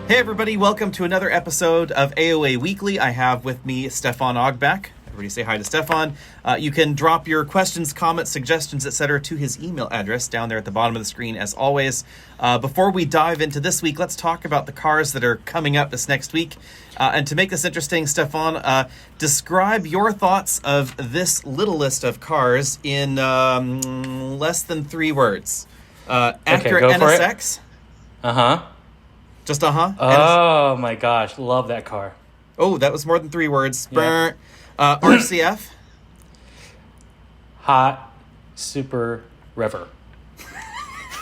Hey everybody, welcome to another episode of AoA Weekly. I have with me Stefan Ogbach. Everybody say hi to Stefan. You can drop your questions, comments, suggestions, etc. to his email address down there at the bottom of the screen as always. Before we dive into this week, let's talk about the cars that are coming up this next week. And to make this interesting, Stefan, describe your thoughts of this little list of cars in less than 3 words. Acura NSX. Uh-huh. Just uh-huh? Oh my gosh, love that car. Oh, that was more than 3 words. Yeah. RCF. Hot Super River.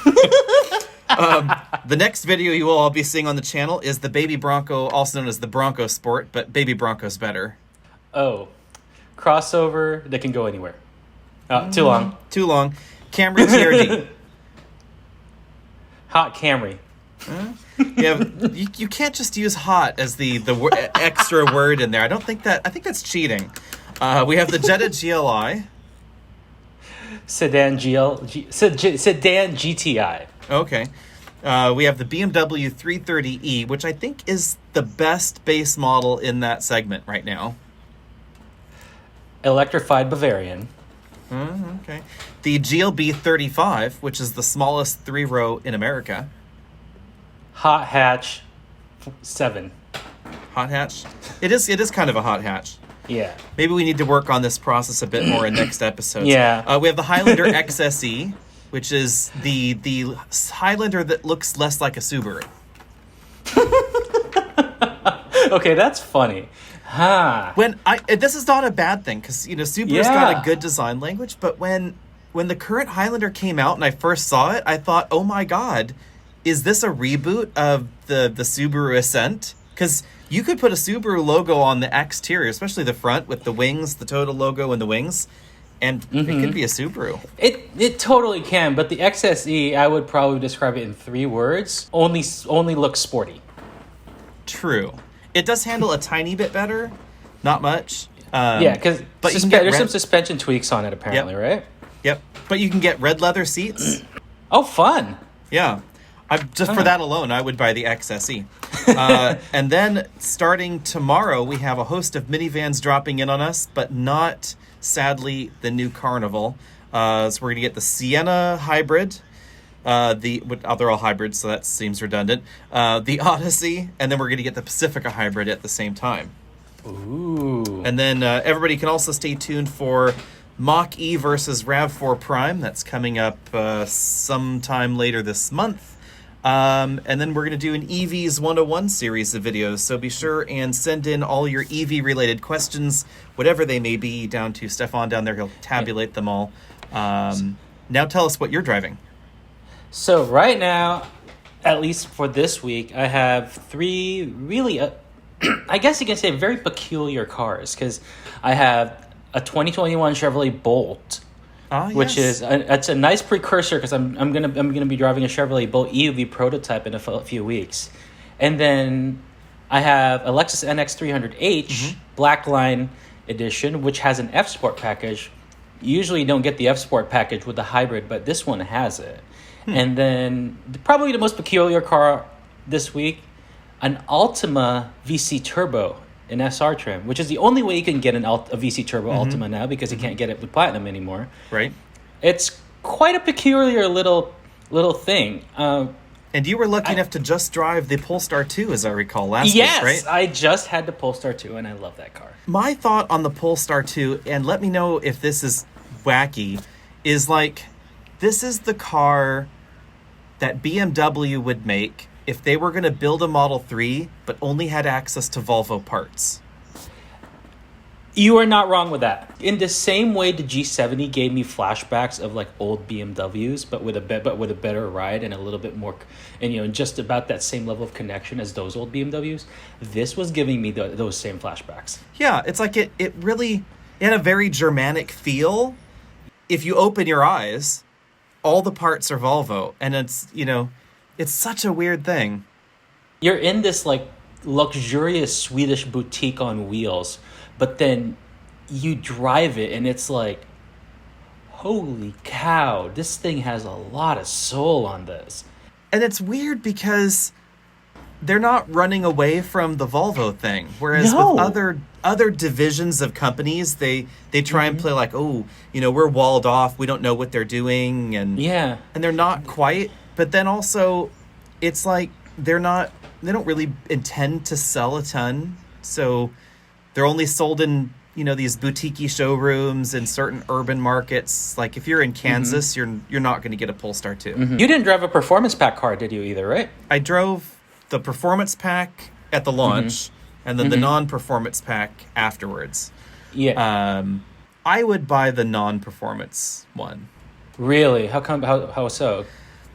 The next video you will all be seeing on the channel is the Baby Bronco, also known as the Bronco Sport, but Baby Bronco's better. Oh, crossover that can go anywhere. Too long. Too long. Camry TRD. Hot Camry. You can't just use hot as the extra word in there. I think that's cheating. We have the Jetta GLI. Sedan GTI. Okay. We have the BMW 330e, which I think is the best base model in that segment right now. Electrified Bavarian. Okay. The GLB 35, which is the smallest 3-row in America. Hot hatch 7. Hot hatch? It is kind of a hot hatch. Yeah. Maybe we need to work on this process a bit more in next episodes. Yeah. We have the Highlander XSE, which is the Highlander that looks less like a Subaru. Okay, that's funny. Huh. This is not a bad thing, because Subaru's got a good design language, but when the current Highlander came out and I first saw it, I thought, oh my god, is this a reboot of the Subaru Ascent? Because you could put a Subaru logo on the exterior, especially the front with the wings, the Total logo and the wings, and it could be a Subaru. It totally can, but the XSE, I would probably describe it in 3 words. Only looks sporty. True. It does handle a tiny bit better, not much. Because there's some suspension tweaks on it apparently, right? Yep. But you can get red leather seats. Oh, fun. Yeah. For that alone, I would buy the XSE. And then starting tomorrow, we have a host of minivans dropping in on us, but not, sadly, the new Carnival. So we're going to get the Sienna Hybrid. They're all hybrids, so that seems redundant. The Odyssey, and then we're going to get the Pacifica Hybrid at the same time. Ooh. And then everybody can also stay tuned for Mach-E versus RAV4 Prime. That's coming up sometime later this month. And then we're going to do an EVs 101 series of videos, so be sure and send in all your EV-related questions, whatever they may be, down to Stefan down there. He'll tabulate them all. Now tell us what you're driving. So right now, at least for this week, I have 3 really, I guess you can say very peculiar cars, because I have a 2021 Chevrolet Bolt. Which is it's a nice precursor, because I'm gonna be driving a Chevrolet Bolt EUV prototype in a few weeks, and then I have a Lexus NX 300H Blackline edition, which has an F Sport package. You usually don't get the F Sport package with the hybrid, but this one has it. And then probably the most peculiar car this week, an Altima VC Turbo in SR trim, which is the only way you can get a VC Turbo Altima now, because you can't get it with Platinum anymore. Right. It's quite a peculiar little thing. And you were lucky enough to just drive the Polestar 2, as I recall, last week, right? Yes, I just had the Polestar 2, and I love that car. My thought on the Polestar 2, and let me know if this is wacky, is this is the car that BMW would make if they were going to build a Model 3, but only had access to Volvo parts. You are not wrong with that. In the same way the G70 gave me flashbacks of old BMWs, but with a better ride and a little bit more, and just about that same level of connection as those old BMWs, this was giving me those same flashbacks. Yeah, it's it had a very Germanic feel. If you open your eyes, all the parts are Volvo, and it's such a weird thing. You're in this luxurious Swedish boutique on wheels, but then you drive it and it's holy cow, this thing has a lot of soul on this. And it's weird because they're not running away from the Volvo thing. Whereas No. with other divisions of companies, they try and play like, oh, we're walled off. We don't know what they're doing, and they're not quite. But then also, it's like they don't really intend to sell a ton, so they're only sold in these boutique showrooms in certain urban markets. Like if you're in Kansas, you're not going to get a Polestar 2. You didn't drive a performance pack car, did you either, right? I drove the performance pack at the launch, and then the non-performance pack afterwards. Yeah. I would buy the non-performance one. Really? How come? How so?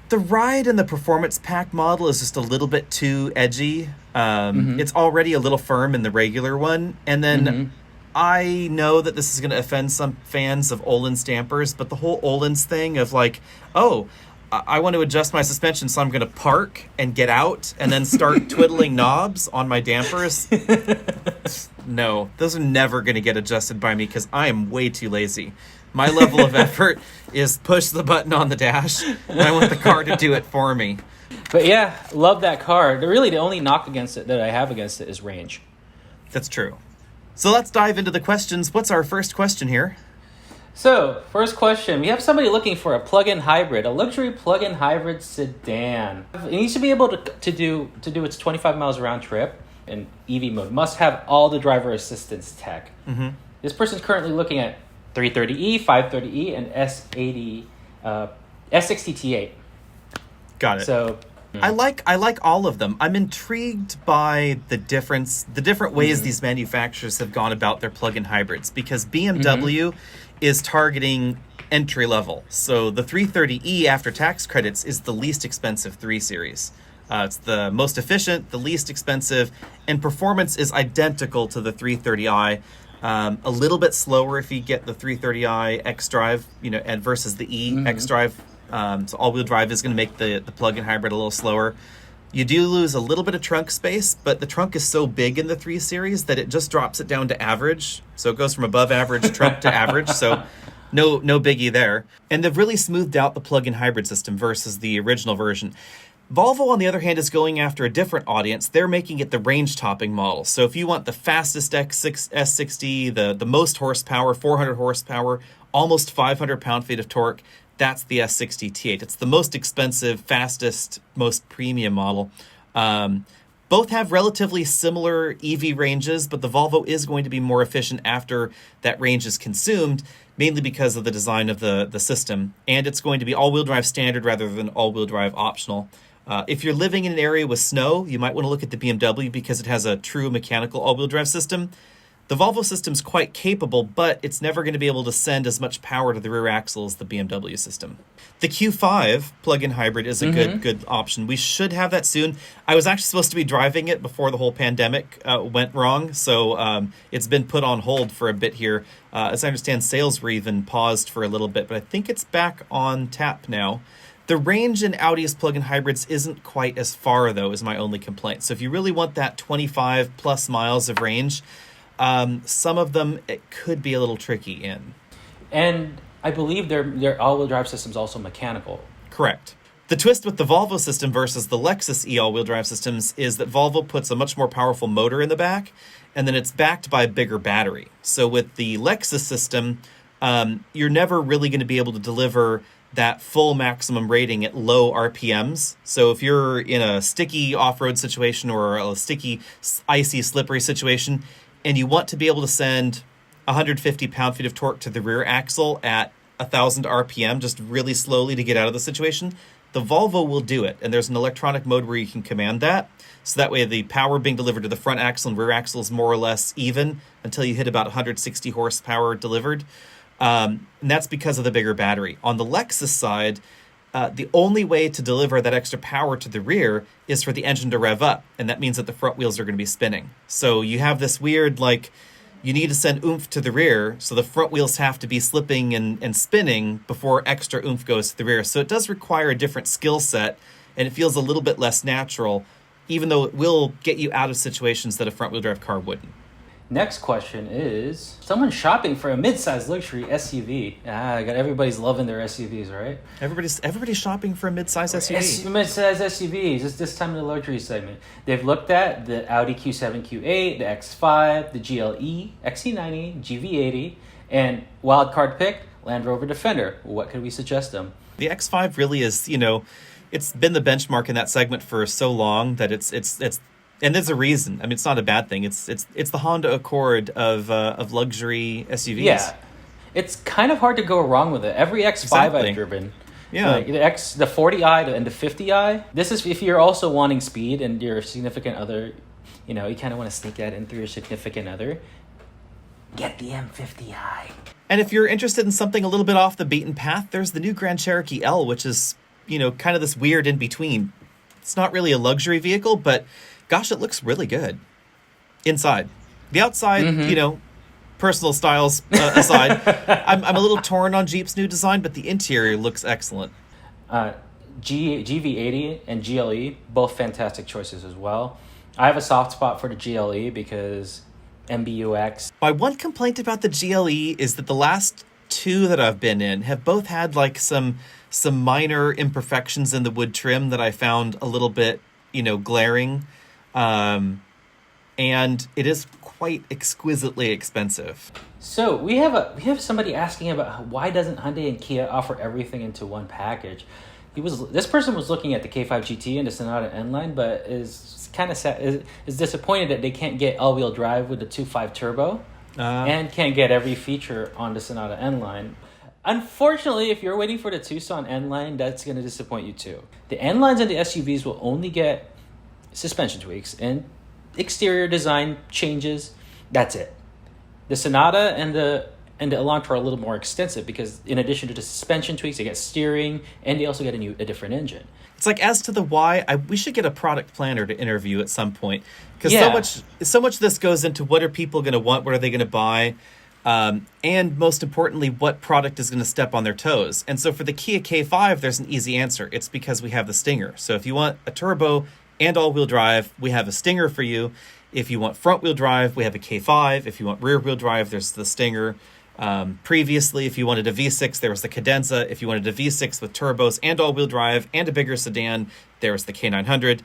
The ride in the performance pack model is just a little bit too edgy. It's already a little firm in the regular one, and then I know that this is going to offend some fans of Öhlins dampers, but the whole Öhlins thing of like, oh, I want to adjust my suspension, so I'm going to park and get out and then start twiddling knobs on my dampers. No, those are never going to get adjusted by me because I am way too lazy. My level of effort is push the button on the dash, and I want the car to do it for me. But yeah, love that car. Really, the only knock against it that I have against it is range. That's true. So let's dive into the questions. What's our first question here? So, first question. We have somebody looking for a plug-in hybrid, a luxury plug-in hybrid sedan. It needs to be able to do its 25 miles round trip in EV mode. Must have all the driver assistance tech. This person's currently looking at 330e, 530e, and S80, S60 T8. Got it. So I like all of them. I'm intrigued by the different ways these manufacturers have gone about their plug-in hybrids, because BMW is targeting entry level. So the 330e after tax credits is the least expensive 3 Series. It's the most efficient, the least expensive, and performance is identical to the 330i. A little bit slower if you get the 330i xDrive, and versus the xDrive. So all-wheel drive is going to make the plug-in hybrid a little slower. You do lose a little bit of trunk space, but the trunk is so big in the 3 Series that it just drops it down to average. So it goes from above average trunk to average. So no biggie there. And they've really smoothed out the plug-in hybrid system versus the original version. Volvo, on the other hand, is going after a different audience. They're making it the range-topping model. So if you want the fastest S60, the most horsepower, 400 horsepower, almost 500 pound-feet of torque, that's the S60 T8. It's the most expensive, fastest, most premium model. Both have relatively similar EV ranges, but the Volvo is going to be more efficient after that range is consumed, mainly because of the design of the system. And it's going to be all-wheel drive standard rather than all-wheel drive optional. If you're living in an area with snow, you might want to look at the BMW because it has a true mechanical all-wheel drive system. The Volvo system's quite capable, but it's never going to be able to send as much power to the rear axle as the BMW system. The Q5 plug-in hybrid is a good option. We should have that soon. I was actually supposed to be driving it before the whole pandemic went wrong, so it's been put on hold for a bit here. As I understand, sales were even paused for a little bit, but I think it's back on tap now. The range in Audi's plug-in hybrids isn't quite as far, though, is my only complaint. So if you really want that 25 plus miles of range, some of them it could be a little tricky in. And I believe their all-wheel drive system is also mechanical. Correct. The twist with the Volvo system versus the Lexus E all-wheel drive systems is that Volvo puts a much more powerful motor in the back, and then it's backed by a bigger battery. So with the Lexus system, you're never really going to be able to deliver that full maximum rating at low RPMs. So if you're in a sticky off-road situation or a sticky, icy, slippery situation, and you want to be able to send 150 pound-feet of torque to the rear axle at 1,000 RPM, just really slowly to get out of the situation, the Volvo will do it. And there's an electronic mode where you can command that. So that way the power being delivered to the front axle and rear axle is more or less even until you hit about 160 horsepower delivered. And that's because of the bigger battery. On the Lexus side, the only way to deliver that extra power to the rear is for the engine to rev up, and that means that the front wheels are going to be spinning. So you have this weird, you need to send oomph to the rear, so the front wheels have to be slipping and spinning before extra oomph goes to the rear. So it does require a different skill set, and it feels a little bit less natural, even though it will get you out of situations that a front-wheel drive car wouldn't. Next question is, someone shopping for a mid-sized luxury SUV. I got everybody's loving their SUVs, right? Everybody's shopping for a mid-size SUV. Mid-sized SUVs, it's this time in the luxury segment. They've looked at the Audi Q7, Q8, the X5, the GLE, XC90, GV80, and wildcard pick, Land Rover Defender. What could we suggest them? The X5 really is, it's been the benchmark in that segment for so long that it's and there's a reason. I mean, it's not a bad thing. It's the Honda Accord of luxury SUVs. Yeah, it's kind of hard to go wrong with it. Every X5 Exactly. I've driven, Yeah. like the 40i and the 50i. This is if you're also wanting speed and your significant other, you kind of want to sneak that in through your significant other. Get the M50i. And if you're interested in something a little bit off the beaten path, there's the new Grand Cherokee L, which is, kind of this weird in between. It's not really a luxury vehicle, but gosh, it looks really good inside. The outside, personal styles aside, I'm a little torn on Jeep's new design, but the interior looks excellent. GV80 and GLE, both fantastic choices as well. I have a soft spot for the GLE because MBUX. My one complaint about the GLE is that the last two that I've been in have both had like some minor imperfections in the wood trim that I found a little bit, glaring. And it is quite exquisitely expensive. So we have somebody asking about why doesn't Hyundai and Kia offer everything into one package? This person was looking at the K5 GT and the Sonata N-Line, but is kind of sad, is disappointed that they can't get all-wheel drive with the 2.5 turbo and can't get every feature on the Sonata N-Line. Unfortunately, if you're waiting for the Tucson N-Line, that's going to disappoint you too. The N-Lines and the SUVs will only get suspension tweaks and exterior design changes. That's it. The Sonata and the Elantra are a little more extensive because in addition to the suspension tweaks, they get steering and they also get a different engine. It's like, as to the why, we should get a product planner to interview at some point, because so much of this goes into what are people going to want, what are they going to buy, and most importantly, what product is going to step on their toes. And so for the Kia K5, there's an easy answer. It's because we have the Stinger. So if you want a turbo and all-wheel drive, we have a Stinger for you. If you want front-wheel drive, we have a K5. If you want rear-wheel drive, there's the Stinger. Previously, if you wanted a V6, there was the Cadenza. If you wanted a V6 with turbos and all-wheel drive and a bigger sedan, there was the K900.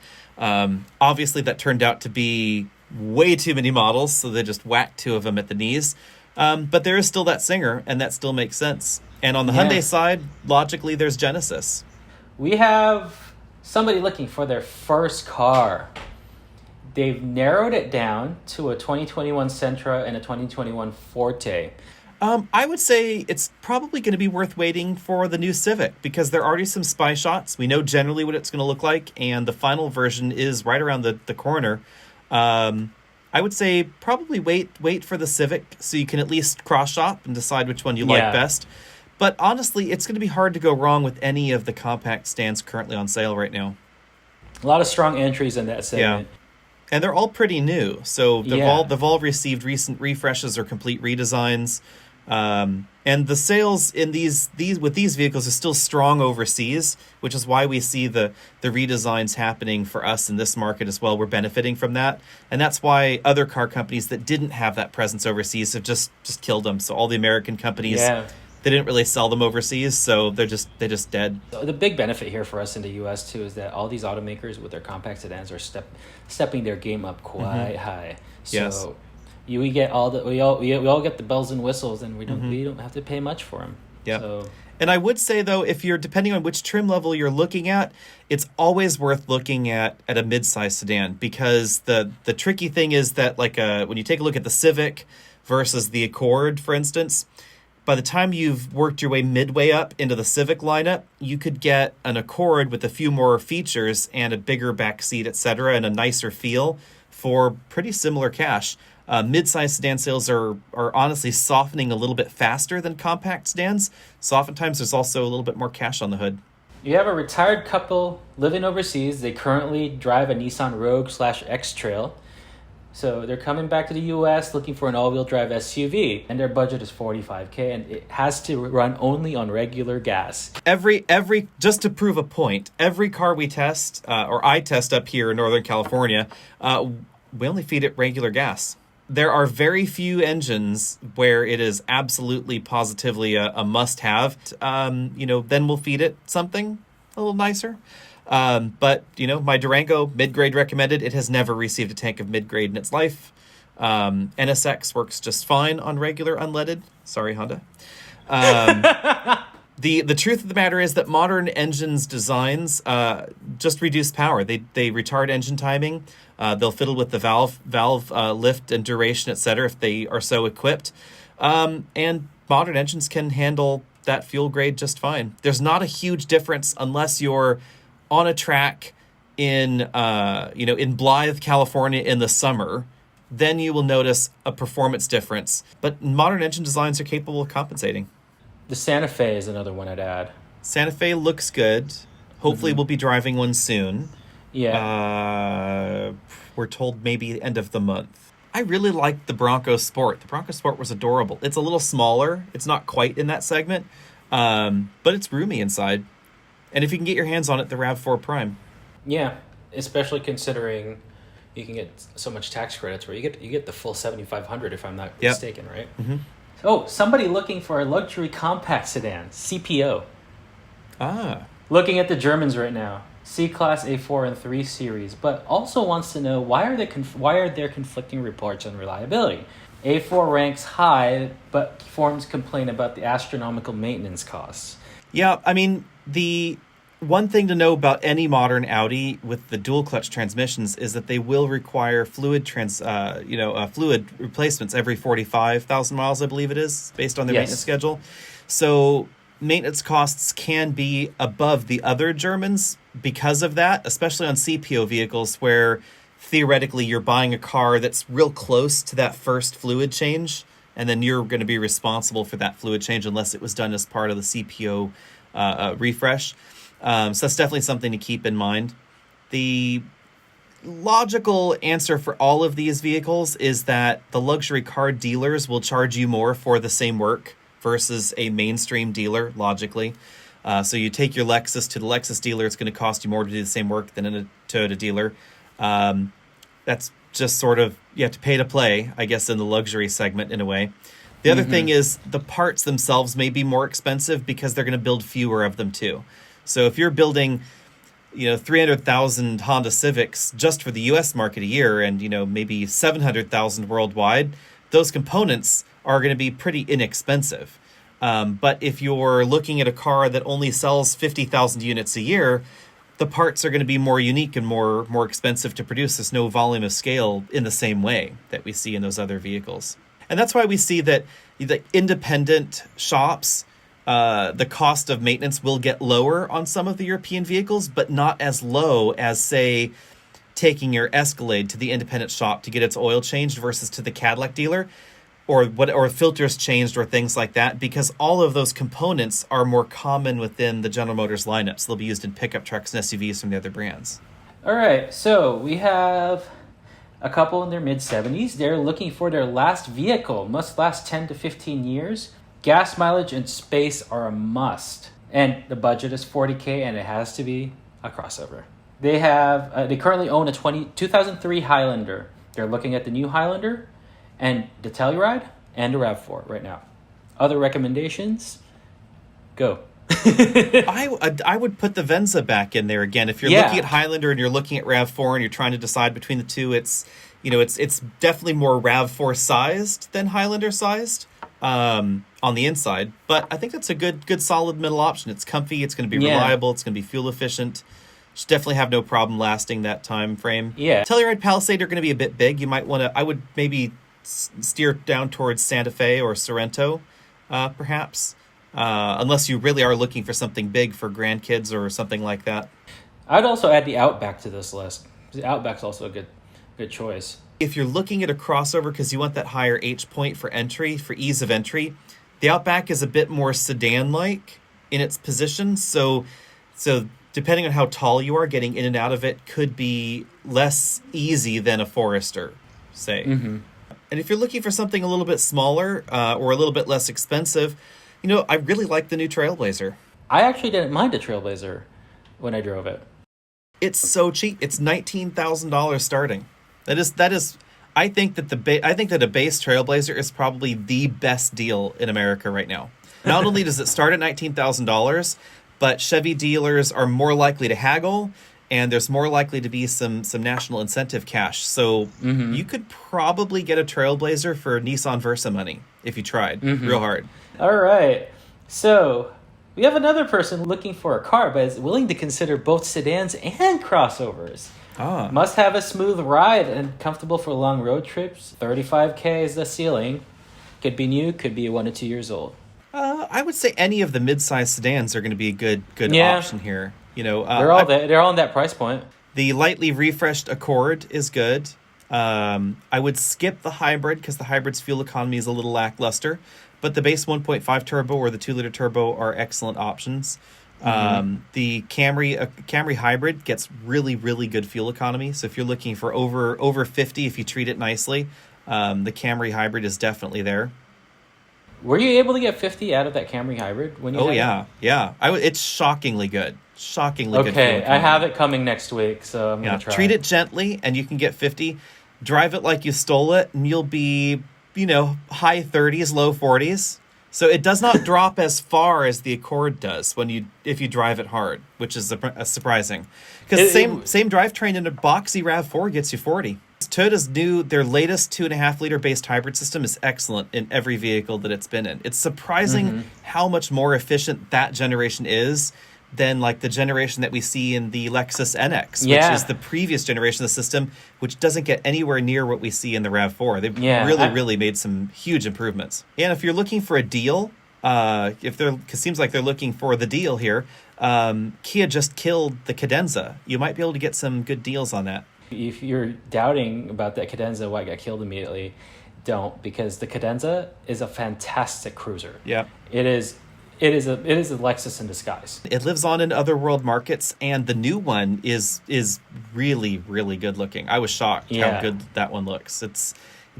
Obviously, that turned out to be way too many models, so they just whacked two of them at the knees. But there is still that Stinger, and that still makes sense. And on the Hyundai side, logically, there's Genesis. We have somebody looking for their first car. They've narrowed it down to a 2021 Sentra and a 2021 Forte. I would say it's probably going to be worth waiting for the new Civic because there are already some spy shots. We know generally what it's going to look like, and the final version is right around the corner. I would say probably wait for the Civic so you can at least cross-shop and decide which one you like best. But honestly, it's going to be hard to go wrong with any of the compact stands currently on sale right now. A lot of strong entries in that segment. Yeah. And they're all pretty new, so they've all received recent refreshes or complete redesigns. And the sales in these with these vehicles is still strong overseas, which is why we see the redesigns happening for us in this market as well. We're benefiting from that, and that's why other car companies that didn't have that presence overseas have just killed them. So all the American companies, they didn't really sell them overseas, so they're just dead. The big benefit here for us in the U.S. too is that all these automakers with their compact sedans are stepping their game up quite high. So we all get the bells and whistles, and we don't have to pay much for them. Yeah. So. And I would say though, if you're depending on which trim level you're looking at, it's always worth looking at a mid-size sedan, because the tricky thing is that when you take a look at the Civic versus the Accord, for instance. By the time you've worked your way midway up into the Civic lineup, you could get an Accord with a few more features and a bigger back seat, etc., and a nicer feel for pretty similar cash. Mid-size sedan sales are honestly softening a little bit faster than compact sedans, so oftentimes there's also a little bit more cash on the hood. You have a retired couple living overseas. They currently drive a Nissan Rogue / X-Trail. So they're coming back to the U.S. looking for an all-wheel drive SUV, and their budget is $45,000, and it has to run only on regular gas. Every just to prove a point, every car we test, or I test up here in Northern California, we only feed it regular gas. there are very few engines where it is absolutely positively a must-have. Then we'll feed it something a little nicer. But my Durango, mid-grade recommended. It has never received a tank of mid-grade in its life. NSX works just fine on regular unleaded. Sorry, Honda. The truth of the matter is that modern engines designs just reduce power. They retard engine timing. They'll fiddle with the valve lift and duration, etc. if they are so equipped. And modern engines can handle that fuel grade just fine. There's not a huge difference unless you're on a track in Blythe, California in the summer. Then you will notice a performance difference. But modern engine designs are capable of compensating. The Santa Fe is another one I'd add. Santa Fe looks good. Hopefully we'll be driving one soon. Yeah. We're told maybe the end of the month. I really like the Bronco Sport. The Bronco Sport was adorable. It's a little smaller. It's not quite in that segment. But it's roomy inside. And if you can get your hands on it, the RAV4 Prime. Yeah, especially considering you can get so much tax credits where you get the full 7,500 if I'm not mistaken, right? Mm-hmm. Oh, somebody looking for a luxury compact sedan, CPO. Looking at the Germans right now, C-Class, A4, and 3 Series, but also wants to know why are there conflicting reports on reliability? A4 ranks high, but forums complain about the astronomical maintenance costs. Yeah, I mean, the one thing to know about any modern Audi with the dual clutch transmissions is that they will require fluid replacements every 45,000 miles, I believe it is, based on their maintenance schedule. So maintenance costs can be above the other Germans because of that, especially on CPO vehicles where theoretically you're buying a car that's real close to that first fluid change, and then you're going to be responsible for that fluid change unless it was done as part of the CPO refresh. So that's definitely something to keep in mind. The logical answer for all of these vehicles is that the luxury car dealers will charge you more for the same work versus a mainstream dealer, logically. So you take your Lexus to the Lexus dealer, it's going to cost you more to do the same work than in a Toyota dealer. That's just sort of, you have to pay to play, I guess, in the luxury segment in a way. The other thing is the parts themselves may be more expensive because they're going to build fewer of them too. So if you're building, 300,000 Honda Civics just for the U.S. market a year and, maybe 700,000 worldwide, those components are going to be pretty inexpensive. But if you're looking at a car that only sells 50,000 units a year, the parts are going to be more unique and more expensive to produce. There's no volume of scale in the same way that we see in those other vehicles. And that's why we see that the independent shops, the cost of maintenance will get lower on some of the European vehicles, but not as low as, say, taking your Escalade to the independent shop to get its oil changed versus to the Cadillac dealer, or filters changed or things like that, because all of those components are more common within the General Motors lineup. So they'll be used in pickup trucks and SUVs from the other brands. All right, so we have a couple in their mid-70s. They're looking for their last vehicle. Must last 10 to 15 years. Gas mileage and space are a must. And the budget is $40K, and it has to be a crossover. They currently own a 2003 Highlander. They're looking at the new Highlander and the Telluride and the RAV4 right now. Other recommendations? Go. I would put the Venza back in there again. If you're looking at Highlander and you're looking at RAV4 and you're trying to decide between the two, it's definitely more RAV4 sized than Highlander sized on the inside. But I think that's a good solid middle option. It's comfy, it's going to be reliable, it's going to be fuel efficient. Should definitely have no problem lasting that time frame. Yeah. Telluride, Palisade are going to be a bit big. You might want to, I would maybe steer down towards Santa Fe or Sorrento, perhaps. Unless you really are looking for something big for grandkids or something like that. I'd also add the Outback to this list. The Outback's also a good choice. If you're looking at a crossover because you want that higher H point for entry, for ease of entry, the Outback is a bit more sedan-like in its position. So depending on how tall you are, getting in and out of it could be less easy than a Forester, say. Mm-hmm. And if you're looking for something a little bit smaller or a little bit less expensive, I really like the new Trailblazer. I actually didn't mind a Trailblazer when I drove it. It's so cheap. It's $19,000 starting. That is I think that I think that a base Trailblazer is probably the best deal in America right now. Not only does it start at $19,000, but Chevy dealers are more likely to haggle, and there's more likely to be some national incentive cash. So you could probably get a Trailblazer for Nissan Versa money if you tried real hard. All right. So we have another person looking for a car, but is willing to consider both sedans and crossovers. Must have a smooth ride and comfortable for long road trips. $35K is the ceiling. Could be new, could be 1 to 2 years old. I would say any of the mid-size sedans are going to be a good option here. You know, they're all in that price point. The lightly refreshed Accord is good. I would skip the hybrid because the hybrid's fuel economy is a little lackluster, but the base 1.5 turbo or the 2-liter turbo are excellent options. The Camry hybrid gets really, really good fuel economy. So if you're looking for over 50, if you treat it nicely, the Camry hybrid is definitely there. Were you able to get 50 out of that Camry hybrid when you? Oh yeah. It's shockingly good. Good. Okay, I have it coming next week, so I'm gonna try. Treat it gently, and you can get 50. Drive it like you stole it, and you'll be, high 30s, low 40s. So it does not drop as far as the Accord does if you drive it hard, which is surprising. Because same drivetrain in a boxy RAV4 gets you 40. Toyota's their latest 2.5-liter based hybrid system is excellent in every vehicle that it's been in. It's surprising how much more efficient that generation is than like the generation that we see in the Lexus NX, which is the previous generation of the system, which doesn't get anywhere near what we see in the RAV4. They've really made some huge improvements. And if you're looking for a deal, it seems like they're looking for the deal here, Kia just killed the Cadenza. You might be able to get some good deals on that. If you're doubting about that Cadenza, why it got killed immediately, don't, because the Cadenza is a fantastic cruiser. Yeah. It is a Lexus in disguise. It lives on in other world markets, and the new one is really, really good looking. I was shocked how good that one looks. It's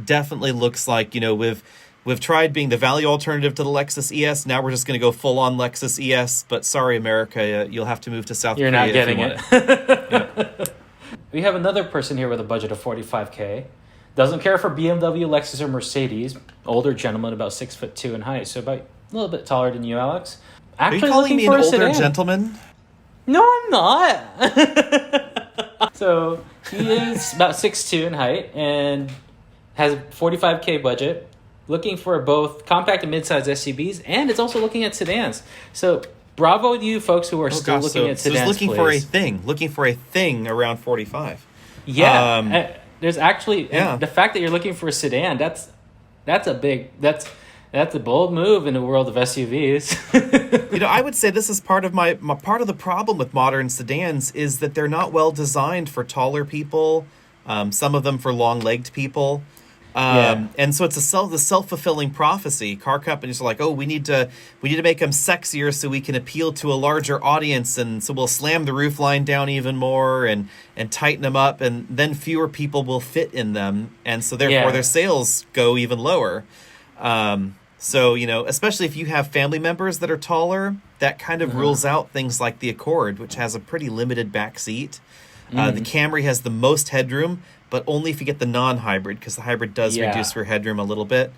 definitely looks like, we've tried being the value alternative to the Lexus ES. Now we're just going to go full on Lexus ES, but sorry, America, you'll have to move to South Korea. You're not getting it. Yeah. We have another person here with a budget of $45K. Doesn't care for BMW, Lexus, or Mercedes. Older gentleman, about 6'2" in height, so about a little bit taller than you, Alex. Actually, are you calling me an older gentleman? No, I'm not. So he is about 6'2" in height and has a $45K budget. Looking for both compact and mid-size SUVs, and it's also looking at sedans. So bravo to you folks who are still looking at sedans. So looking for a thing around 45. Yeah, there's actually the fact that you're looking for a sedan. That's a bold move in the world of SUVs. I would say this is part of my part of the problem with modern sedans is that they're not well designed for taller people. Some of them for long-legged people. And so it's a self-fulfilling prophecy. Car companies are like, oh, we need to make them sexier so we can appeal to a larger audience, and so we'll slam the roofline down even more and tighten them up, and then fewer people will fit in them, and so therefore their sales go even lower. So especially if you have family members that are taller, that kind of rules out things like the Accord, which has a pretty limited back seat. The Camry has the most headroom, but only if you get the non-hybrid, because the hybrid does reduce your headroom a little bit.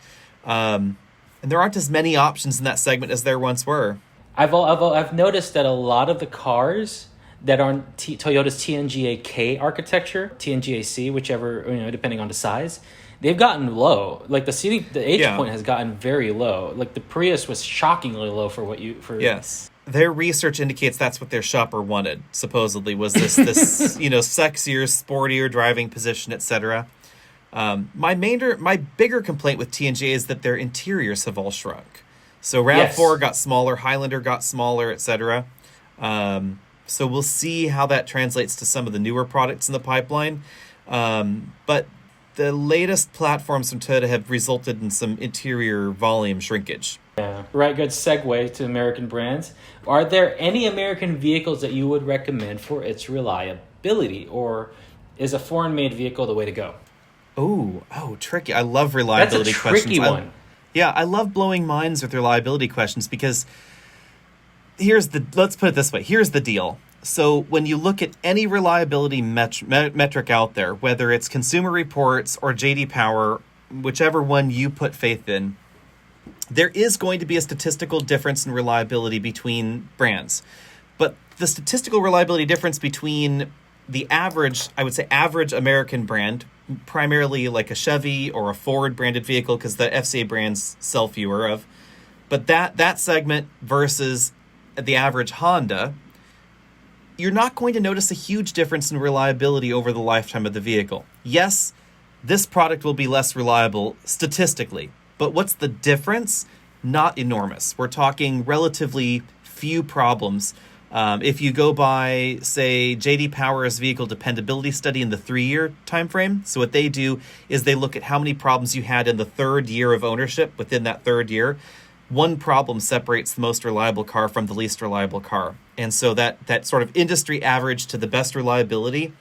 And there aren't as many options in that segment as there once were. I've noticed that a lot of the cars that are on Toyota's TNGA-K architecture, TNGA-C, whichever, depending on the size, they've gotten low. Like the age point has gotten very low. Like the Prius was shockingly low for what Yes. Their research indicates that's what their shopper wanted, supposedly, was this sexier, sportier driving position, etc. My bigger complaint with TNGA is that their interiors have all shrunk. So RAV4 got smaller, Highlander got smaller, etc. So we'll see how that translates to some of the newer products in the pipeline. But the latest platforms from Toyota have resulted in some interior volume shrinkage. Yeah. Right, good segue to American brands. Are there any American vehicles that you would recommend for its reliability, or is a foreign-made vehicle the way to go? Oh, tricky. I love reliability questions. That's a tricky one. I love blowing minds with reliability questions because let's put it this way. Here's the deal. So when you look at any reliability metric out there, whether it's Consumer Reports or JD Power, whichever one you put faith in, there is going to be a statistical difference in reliability between brands. But the statistical reliability difference between the average, I would say average American brand, primarily like a Chevy or a Ford branded vehicle, because the FCA brands sell fewer of, but that segment versus the average Honda, you're not going to notice a huge difference in reliability over the lifetime of the vehicle. Yes, this product will be less reliable statistically, but what's the difference? Not enormous. We're talking relatively few problems. If you go by, say, JD Power's vehicle dependability study in the 3-year time frame, so what they do is they look at how many problems you had in the 3rd year of ownership within that 3rd year. One problem separates the most reliable car from the least reliable car. And so that sort of industry average to the best reliability,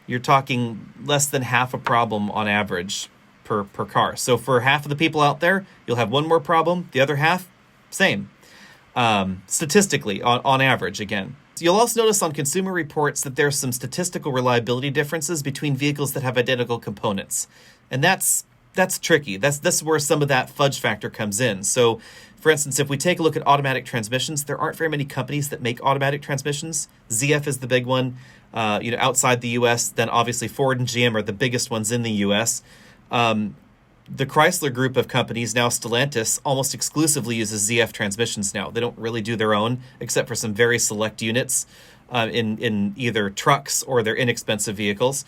you're talking less than half a problem on average per car. So for half of the people out there, you'll have one more problem. The other half, same. Statistically, on average, again. So you'll also notice on Consumer Reports that there's some statistical reliability differences between vehicles that have identical components. And that's tricky. That's where some of that fudge factor comes in. So, for instance, if we take a look at automatic transmissions, there aren't very many companies that make automatic transmissions. ZF is the big one, outside the U.S. Then obviously Ford and GM are the biggest ones in the U.S. The Chrysler group of companies, now Stellantis, almost exclusively uses ZF transmissions now. They don't really do their own, except for some very select units in either trucks or their inexpensive vehicles.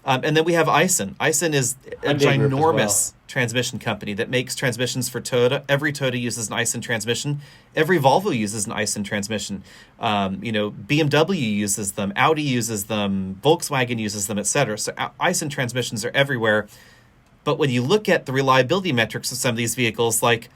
And then we have Aisin. Aisin is a ginormous transmission company that makes transmissions for Toyota. Every Toyota uses an Aisin transmission. Every Volvo uses an Aisin transmission. BMW uses them. Audi uses them. Volkswagen uses them, etc. So Aisin transmissions are everywhere. But when you look at the reliability metrics of some of these vehicles, like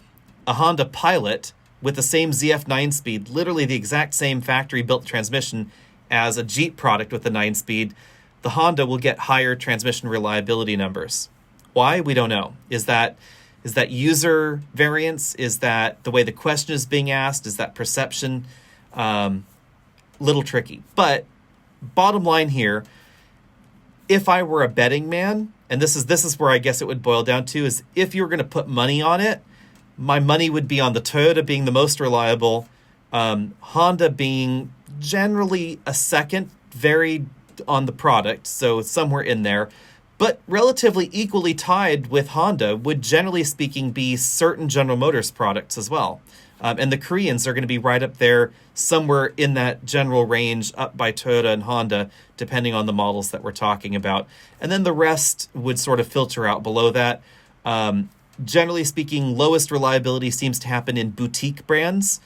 a Honda Pilot with the same ZF 9-speed, literally the exact same factory-built transmission as a Jeep product with a 9-speed, the Honda will get higher transmission reliability numbers. Why? We don't know. Is that user variance? Is that the way the question is being asked? Is that perception? Little tricky. But bottom line here, if I were a betting man, and this is where I guess it would boil down to, is if you were going to put money on it, my money would be on the Toyota being the most reliable, Honda being generally a second, varied on the product, so somewhere in there, but relatively equally tied with Honda would, generally speaking, be certain General Motors products as well. And the Koreans are going to be right up there, somewhere in that general range, up by Toyota and Honda, depending on the models that we're talking about. And then the rest would sort of filter out below that. Generally speaking, lowest reliability seems to happen in boutique brands,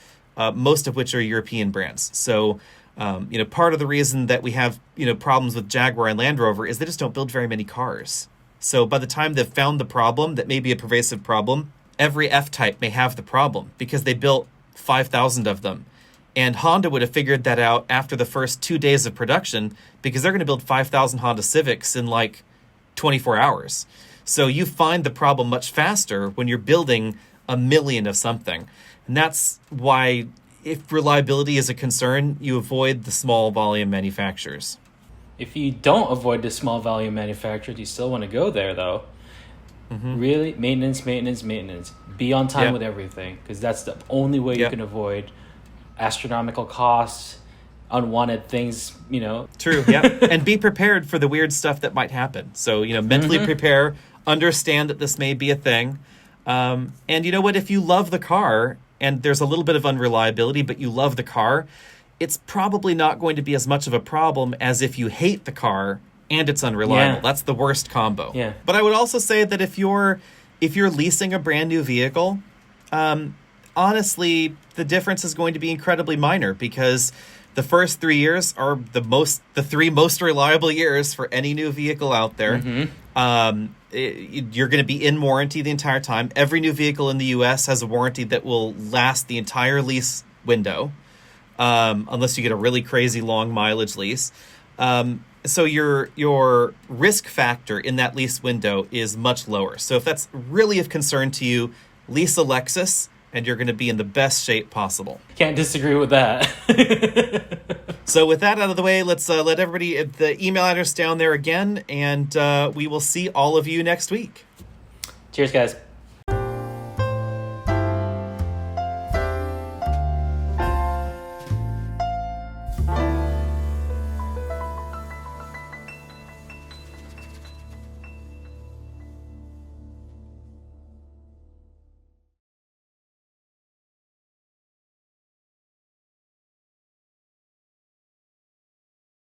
most of which are European brands. So, part of the reason that we have, problems with Jaguar and Land Rover is they just don't build very many cars. So by the time they've found the problem, that may be a pervasive problem, every F-Type may have the problem because they built 5,000 of them. And Honda would have figured that out after the first 2 days of production because they're going to build 5,000 Honda Civics in like 24 hours. So you find the problem much faster when you're building 1 million of something. And that's why, if reliability is a concern, you avoid the small volume manufacturers. If you don't avoid the small volume manufacturers, you still want to go there, though. Mm-hmm. Really, maintenance. Be on time with everything, because that's the only way you can avoid astronomical costs, unwanted things, True, yeah. And be prepared for the weird stuff that might happen. So, mentally prepare, understand that this may be a thing. And you know what? If you love the car and there's a little bit of unreliability, but you love the car, it's probably not going to be as much of a problem as if you hate the car and it's unreliable. Yeah. That's the worst combo. Yeah. But I would also say that if you're leasing a brand new vehicle, honestly, the difference is going to be incredibly minor because the first 3 years are the 3 most reliable years for any new vehicle out there. Mm-hmm. You're going to be in warranty the entire time. Every new vehicle in the U.S. has a warranty that will last the entire lease window, unless you get a really crazy long mileage lease. So your risk factor in that lease window is much lower. So if that's really of concern to you, lease a Lexus, and you're going to be in the best shape possible. Can't disagree with that. So with that out of the way, let's let everybody the email address down there again, and we will see all of you next week. Cheers, guys.